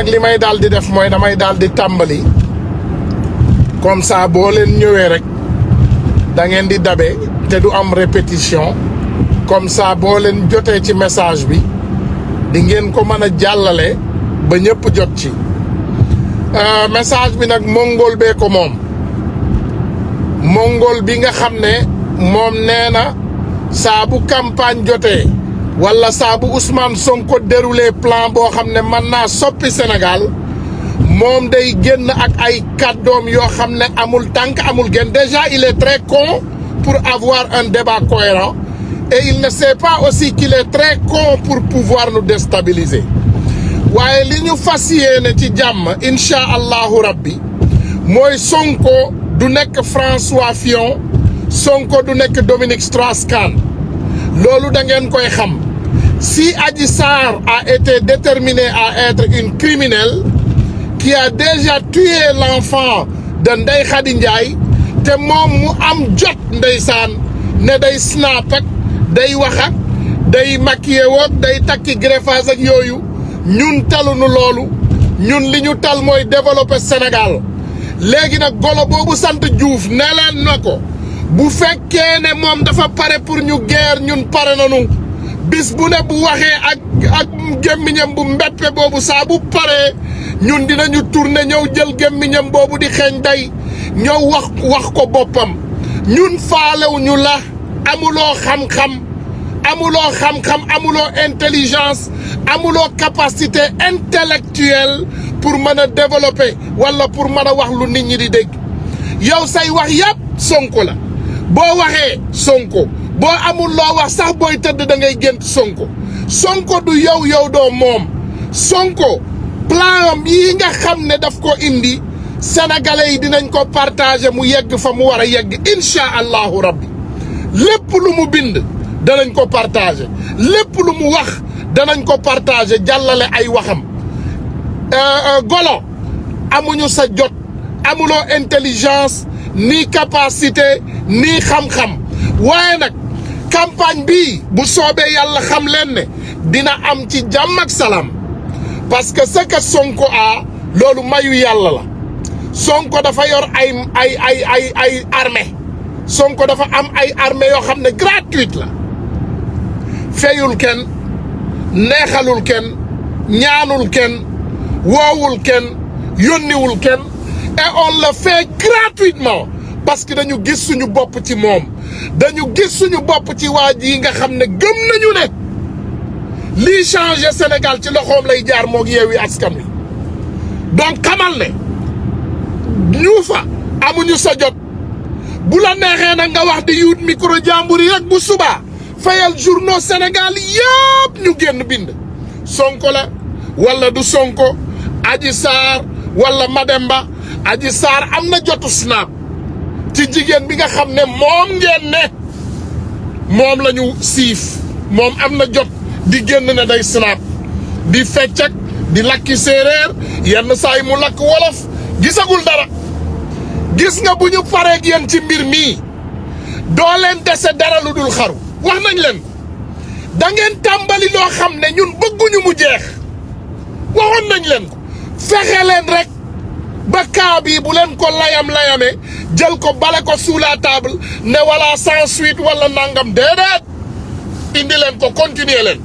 nag li may daal di def mooy damay daal di tàmbali comme ça boo leen ñëwee rek da ngeen di dabe te du am répétition comme ça boo leen jotee ci message bi di ngeen ko mën a jàllale ba ñëpp jot ci message bi nag mongol bee ko moom mongol bi nga xam ne moom nee na saa bu campagne jotee wala saa bu Ousmane Sonko déroulé plan boo xam ne mën naa soppi Sénégal moom day génn ak ay kàddoom yoo xam ne amul tànk amul genn déjà il est très con pour avoir un débat cohérent et il ne sait pas aussi qu'il est très con pour pouvoir nous déstabiliser waaye li ñu fas yéene ci jàmm incha allahu rabbi mooy Sonko du nekk François Fillon Sonko du nekk Dominique Strauss-Kahn loolu da ngeen koy xam si Adji Sarr a été déterminée à être une criminelle qui a déjà tué l'enfant de Ndeye Khady Ndiaye te moom mu am jot ndeysaan ne day snap ak day wax ak day maquillé woog day takki greffage ak yooyu ñun talunu loolu ñun li ñu tal mooy développer Sénégal léegi nag golo boobu sant Diouf ne leen na ko bu fekkee ne moom dafa pare pour ñu guerre ñun pare nañu bis bu ne bu waxee ak gémmiñam bu mbeppe boobu saa bu paree ñun dinañu tourner ñëw jël gémmiñam boobu di xeeñ day ñëw wax ko boppam ñun faalewuñu la amuloo xam-xam amuloo intelligence amuloo capacité intellectuelle pour mën a développer wala pour mën a wax lu nit ñi di dégg yow say wax yëpp Sonko la boo waxee Sonko boo amul loo wax sax booy tëdd da ngay gént Sonko du yow doo moom Sonko plan am yi nga xam ne daf ko indi sénégalais yi dinañ ko partager mu yegg fa mu war a yegg incha allahu rabbi lépp lu mu bind danañ ko partager lépp lu mu wax danañ ko partager jàllale ay waxam golo amuñu sa jot amuloo intelligence ni capacité ni xam-xam waaye nag campagne bii bu soobee yàlla xam leen ne dina am ci jàmm ak salaam parce que ce que Sonko a loolu mayu yàlla la Sonko dafa yor ay armée Sonko dafa am ay armée yoo xam ne gratuite la feyul kenn neexalul kenn ñaanul kenn woowul kenn yónniwul kenn et on le fait gratuitement parce que dañu gis suñu bopp ci moom dañu gis suñu bopp ci waa ji nga xam ne gëm nañu ne lii changer Sénégal ci loxoom lay jaar moog Yewwi Askan Wi donc xamal ne ñu fa amuñu sa jot bu la neexee nag nga wax di yuut micro jàmbur yi rek bu subaa fayal journaux Sénégal yëpp ñu génn bind Sonko la wala du Sonko Adji Sarr wala Mademba Adji Sarr am na jotu snap ci jigéen bi nga xam ne moom ngeen ne moom la ñu siif moom am na jot di génn ne day snap di feccak di lakki séeréer yenn saa yi mu lakk wolof gisagul dara gis nga bu ñu pareeg yéen ci mbir mii doo leen dese dara lu dul xaru wax nañ leen da ngeen tàmbali loo xam ne ñun bëgguñu mu jeex waxoon nañ leen ko fexe leen rek ba kaa bii bu leen ko layame jël ko bale ko sous la table ne wala sans suite wala nangam déedéet indi leen ko continuer leen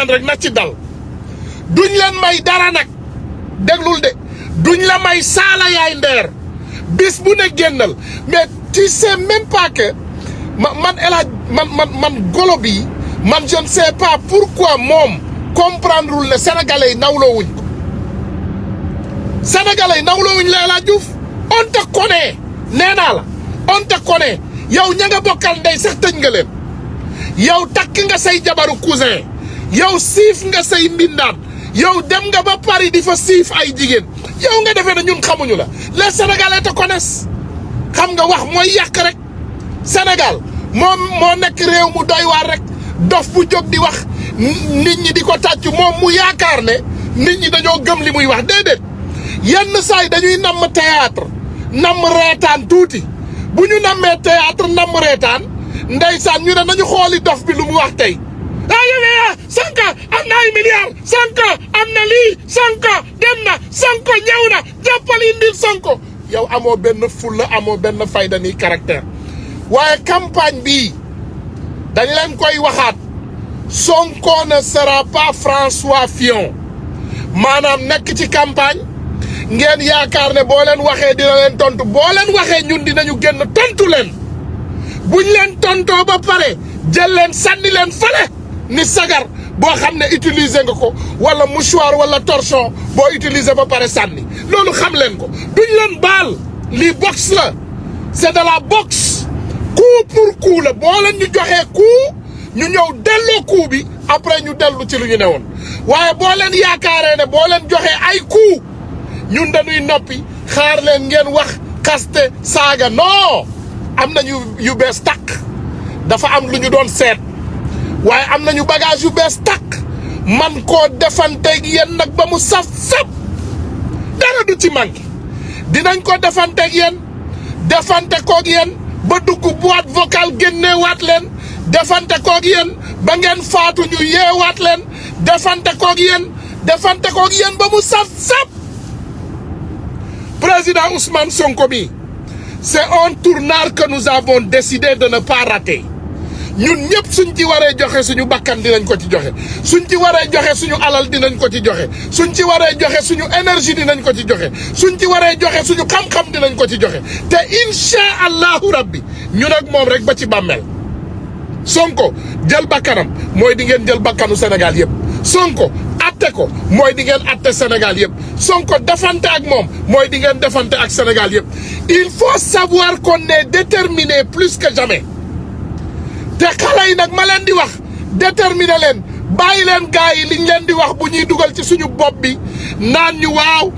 rek na ci dal duñ leen may dara nag déglul de duñ la may saala yaay ndeer bis bu ne génnal mais tu sais même pas que man golo bi man je ne sais pas pourquoi moom comprendrewul ne sénégalais yi nawloo wuñ ko sénégalais yi nawloo wuñ la El Hadj Diouf on te connaît nee naa la on te connaît yow ña nga bokkal ndey sax tëj nga leen yow takk nga say jabaru cousin yow siif nga say mbindaan yow dem nga ba Paris di fa siif ay jigéen yow nga defee ne ñun xamuñu la les sénégalais te connaissent xam nga wax mooy yàq rek Sénégal moo nekk réew mu doy waar rek dof bu jóg di wax nit ñi di ko tàccu moom mu yaakaar ne nit ñi dañoo gëm li muy wax déedéet yenn saa yi dañuy namm théâtre namm reetaan tuuti bu ñu nammee théâtre namm reetaan ndeysaan ñu ne nañu xooli dof bi lu mu wax tey Sonko am na ay milliards Sonko am na lii Sonko dem na Sonko ñëw na jàppal indil Sonko yow amoo benn fulla amoo benn fayda ni caractère waaye campagne bii dañ leen koy waxaat Sonko ne sera pas François Fillon maanaam nekk ci campagne ngeen yaakaar ne boo leen waxee dina leen tontu boo leen waxee ñun dinañu génn tontu leen buñ leen tontoo ba pare jël leen sànni leen fale ni sagar boo xam ne utiliser nga ko wala mouchoir wala torchon boo utiliser ba pare sànni loolu xam leen ko duñ leen baal lii boxe la c'est de la boxe coup pour coup la boo leen ñu joxee coup ñu ñëw delloo coup bi après ñu dellu ci lu ñu ne woon waaye boo leen yaakaaree ne boo leen joxee ay coup ñun dañuy noppi xaar leen ngeen wax kaste saaga non am nañu yu bees tàq dafa am lu ñu doon seet waaye am nañu bagage yu bees tàq man koo defanteeg yéen nag ba mu saf dara du ci manqué dinañ ko defanteeg yéen defante koog yéen ba dugg boîte vocale génneewaat leen defante koog yéen ba ngeen faatu ñu yeewaat leen defante koog yéen ba mu saf président Ousmane Sonko bi c'est un tournant que nous avons décidé de ne pas rater ñun ñëpp suñ ci waree joxe suñu bakkan dinañ ko ci joxe suñ ci waree joxe suñu alal dinañ ko ci joxe suñ ci waree joxe suñu énergie dinañ ko ci joxe suñ ci waree joxe suñu xam-xam dinañ ko ci joxe te incha allahu rabbi ñun ak moom rek ba ci bàmmeel Sonko jël bakkanam mooy di ngeen jël bakkanu Sénégal yëpp Sonko atte ko mooy di ngeen atte Sénégal yëpp Sonko defante ak moom mooy di ngeen defante ak Sénégal yëpp il faut savoir qu'on est déterminé plus que jamais te xale yi nag ma leen di wax déterminé leen bàyyi leen gars yi liñ leen di wax bu ñuy dugal ci suñu bopp bi naan ñu waaw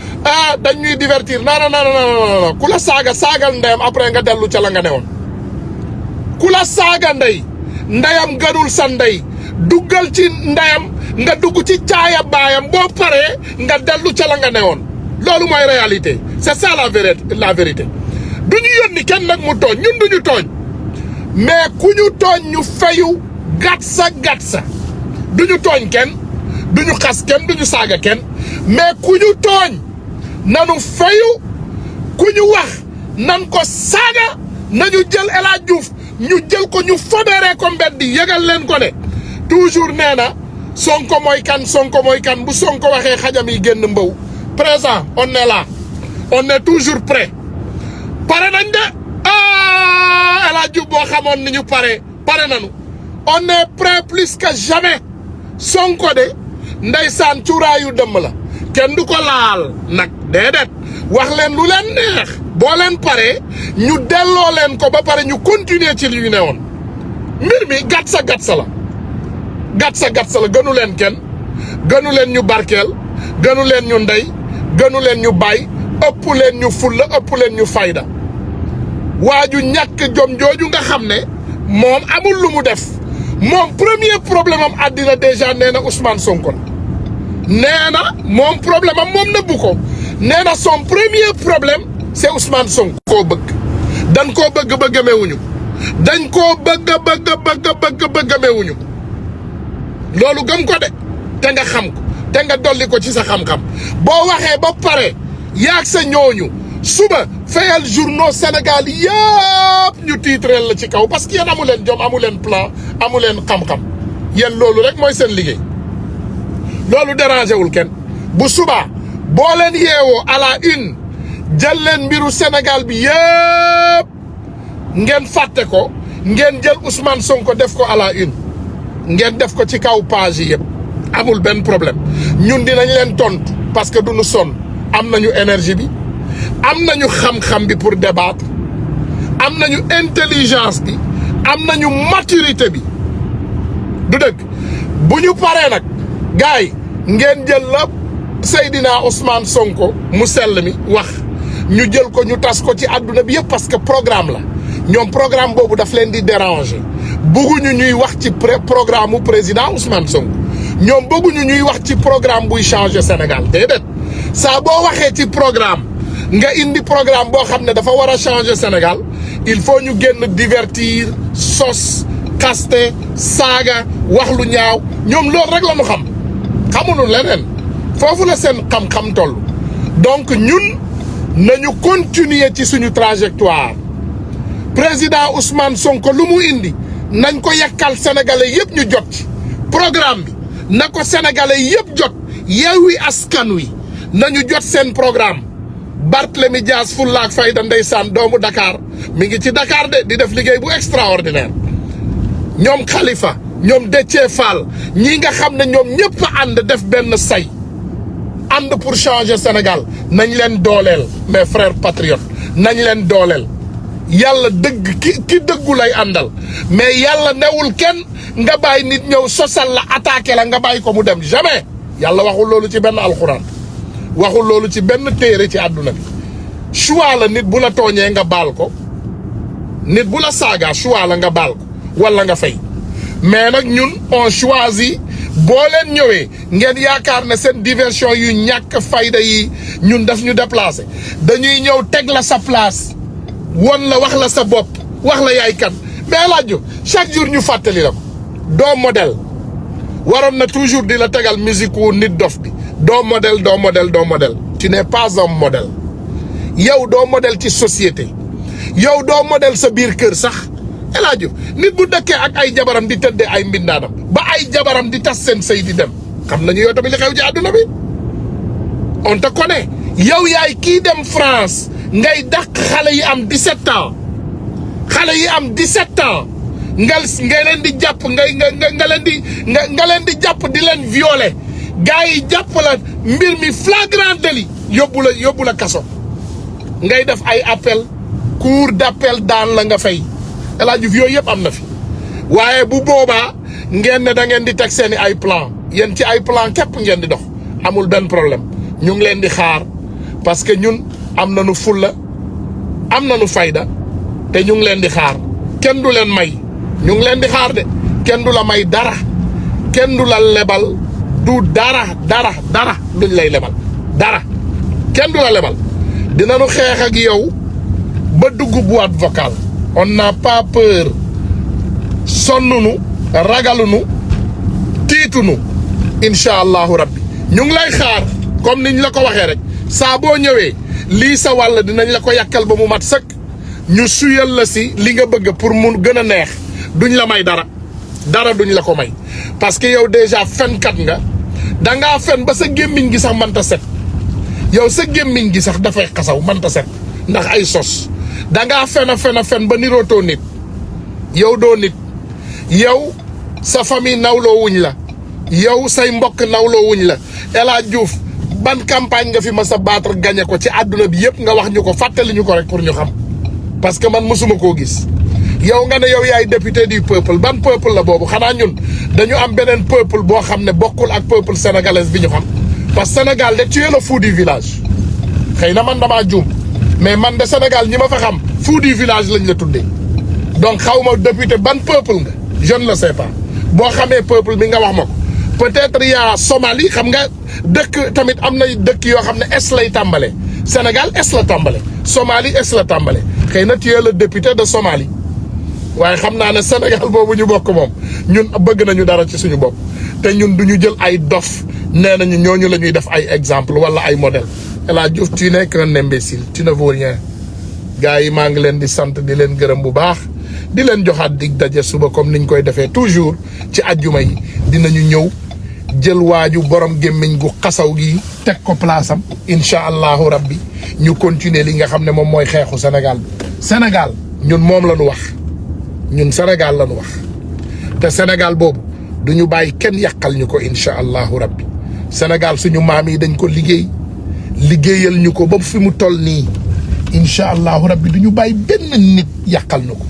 dañ ñuy divertir non ku la saagal ndeyam après nga dellu ca la nga newoon ku la saaga ndeyam gënul sa ndey duggal ci ndeyam nga dugg ci caaya baayam boo paree nga dellu ca la nga newoon loolu mooy réalité c'est ça la vérité du ñu yónni kenn nag mu tooñ ñun duñu tooñ mais ku ñu tooñ ñu fayu gatsa duñu tooñ kenn duñu xas kenn duñu saaga kenn mais ku ñu tooñ nanu fayu ku ñu wax nan ko saaga nañu jël El Hadj Diouf ñu jël ko ñu fodéré ko mbedd yëgal leen ko ne toujours nee na Sonko mooy kan bu Sonko waxee xajam yi génn mbaw présent on est là on est toujours prêt pare nañ de El Hadj Diouf boo xamoon ni ñu pare nañu on est prêt plus que jamais Sonko de ndeysaan cuuraayu dëmm la kenn du ko laal nag déedéet wax leen lu leen neex boo leen paree ñu delloo leen ko ba pare ñu continuer ci li ñu ne woon mbir mi gatsa la gënu leen kenn gënu leen ñu barkeel gënu leen ñu ndey gënu leen ñu bay ëpp leen ñu fulla ëpp leen ñu fayda waaju ñàkk jom jooju nga xam ne moom amul lu mu def moom premier problème am àddina déjà nee na Ousmane Sonko nee na moom problème am moom nëbbu ko nee na son premier problème c'est Ousmane Sonko koo bëgg dañ koo bëgg ba gëmewuñu dañ koo bëgg gëmewuñu loolu gëm ko de te nga xam ko te nga dolli ko ci sa xam-xam boo waxee ba pare yaag sa ñooñu suba fayal journaux Sénégal yëpp ñu tiitreel la ci kaw parce que yéen amu leen jom amu leen plan amu leen xam-xam yéen loolu rek mooy seen liggéey loolu dérangé wul kenn bu subaa boo leen yeewoo à la une jël leen mbiru Sénégal bi yëpp ngeen fàtte ko ngeen jël Ousmane Sonko def ko à la une ngeen def ko ci kaw page yi yëpp amul benn problème ñun dinañ leen tontu parce que duñu sonn am nañu énergie bi am nañu xam-xam bi pour débattre am nañu intelligence bi am nañu maturité bi du dëgg bu ñu paree nag gars yi ngeen jël la Seydina Ousmane Sonko mu sell mi wax ñu jël ko ñu tas ko ci àdduna bi yëpp parce que programme la ñoom programme boobu daf leen di déranger bëgguñu ñuy wax ci programme mu président Ousmane Sonko ñoom bëgguñu ñuy wax ci programme buy changer Sénégal déedéet saa boo waxee ci programme nga indi programme boo xam ne dafa war a changer Sénégal il faut ñu génn divertir sos xaste saaga wax lu ñaaw ñoom loolu rek la ñu xam xamuñu leneen foofu la seen xam-xam toll donc ñun nañu continuer ci suñu trajectoire président Ousmane Sonko lu mu indi nañ ko yekkal sénégalais yëpp ñu jot ci programme bi na ko sénégalais yëpp jot Yewwi Askan Wi nañu jot seen programme Barthélémy Dias fulla ak fayda ndeysaan doomu Dakar mi ngi ci Dakar de di def liggéey bu extraordinaire ñoom Khalifa ñoom Déthié Fall ñi nga xam ne ñoom ñëpp a ànd def benn say ànd pour changer Sénégal nañ leen dooleel mes frères patriotes nañ leen dooleel yàlla dëgg ki dëggu lay àndal mais yàlla newul kenn nga bàyyi nit ñëw sosal la attaqué la nga bàyyi ko mu dem jamais yàlla waxul loolu ci benn alxuraan waxul loolu ci benn téere ci àdduna bi choix la nit bu la tooñee nga baal ko nit bu la saaga choix la nga baal ko wala nga fay mais nag ñun on choisit boo leen ñëwee ngeen yaakaar ne seen diversion yu ñàkk fayda yi ñun daf ñu déplacé dañuy ñëw teg la sa place won la wax la sa bopp wax la yaay kan mais laaj chaque jour ñu fàttali la ko doo modèle waroon na toujours di la tegal musique wu nit dof bi doo modèle doo modèle doo modèle tu n'es pas un modèle yow doo modèle ci société yow doo modèle sa biir kër sax El Hadj nit bu dëkkee ak ay jabaram di tëddee ay mbindaanam ba ay jabaram di tas seen sëy di dem xam nañu yow tamit li xew ci àdduna bi on te connaît yow yaay kii dem France ngay dàq xale yi am 17 ans xale yi am 17 ans nga leen di jàpp nga leen di jàpp di leen violer gars yi jàpp la mbir mi flagrant délit yóbbu la kaso ngay def ay appel cour d'appel daan la nga fay El Hadj yooyu yëpp am na fi waaye bu boobaa ngeen ne da ngeen di teg seeni ay plan yéen ci ay plan képp ngeen di dox amul benn problème ñu ngi leen di xaar parce que ñun am nañu fulla am nañu fayda te ñu ngi leen di xaar kenn du leen may ñu ngi leen di xaar de kenn du la may dara kenn du la lebal du dara duñ lay lebal dara kenn du la lebal dinañu xeex ak yow ba dugg boîte vocale on n'a pas peur sonnunu ragalunu tiitunu incha allahu rabbi ñu ngi lay xaar comme niñ la ko waxee rek saa boo ñëwee lii sa wàll dinañ la ko yàkkal ba mu mat sëkk ñu suyal la si li nga bëgg pour mu gën a neex duñ la may dara duñ la ko may parce que yow déjà fenkat nga dangaa fen ba sa gémmiñ gi sax mënta set yow sa gémmiñ gi sax dafay xasaw mënta set ndax ay sos dangaa fen ba nirootoo nit yow doo nit yow sa famille nawloo wuñ la yow say mbokk nawloo wuñ la El Hadj Diouf ban campagne nga fi ma sa battre gagné ko ci àdduna bi yëpp nga wax ñu ko fàttali ñu ko rek pour ñu xam parce que man mësuma koo gis yow nga ne yow yaay député du peuple ban peuple la boobu xanaa ñun dañu am beneen peuple boo xam ne bokkul ak peuple sénégalais bi ñu xam parce que Sénégal de tu es le fou du village xëy na man damaa juum mais man de Sénégal ñi ma fa xam fou du village lañ la tuddee donc xaw ma député ban peuple nga je ne le sais pas boo xamee peuple bi nga wax ma ko peut-être yaa Somalie xam nga dëkk tamit am na dëkk yoo xam ne est lay tàmbale Sénégal est la tàmbale Somalie est la tàmbale xëy na tu es le député de Somalie waaye xam naa ne Sénégal boobu ñu bokk moom ñun bëgg nañu dara ci suñu bopp te ñun du ñu jël ay dof nee nañu ñooñu la ñuy def ay exemple wala ay modèle El Hadj Diouf tu n'es qu'un imbécile tu ne vaux rien gars yi maa ngi leen di sant di leen gërëm bu baax di leen joxaat dig daje suba comme niñ koy defee toujours ci ajjuma yi dinañu ñëw jël waaju borom gémmiñ gu xasaw gi teg ko place am incha allahu rabbi ñu continuer li nga xam ne moom mooy xeexu Sénégal bi Sénégal ñun moom la ñu wax ñun Sénégal la ñu wax te Sénégal boobu du ñu bàyyi kenn yàqal ñu ko incha allahu rabbi Sénégal suñu maam yi dañ ko liggéeyal ñu ko ba fi mu toll nii incha allahu rabbi du ñu bàyyi benn nit yàqal ñu ko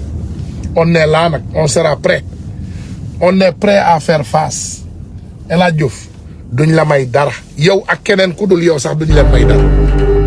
on est là nag on sera prêt on est prêt à faire face El Hadj Diouf duñ la may dara yow ak keneen ku dul yow sax duñ leen may dara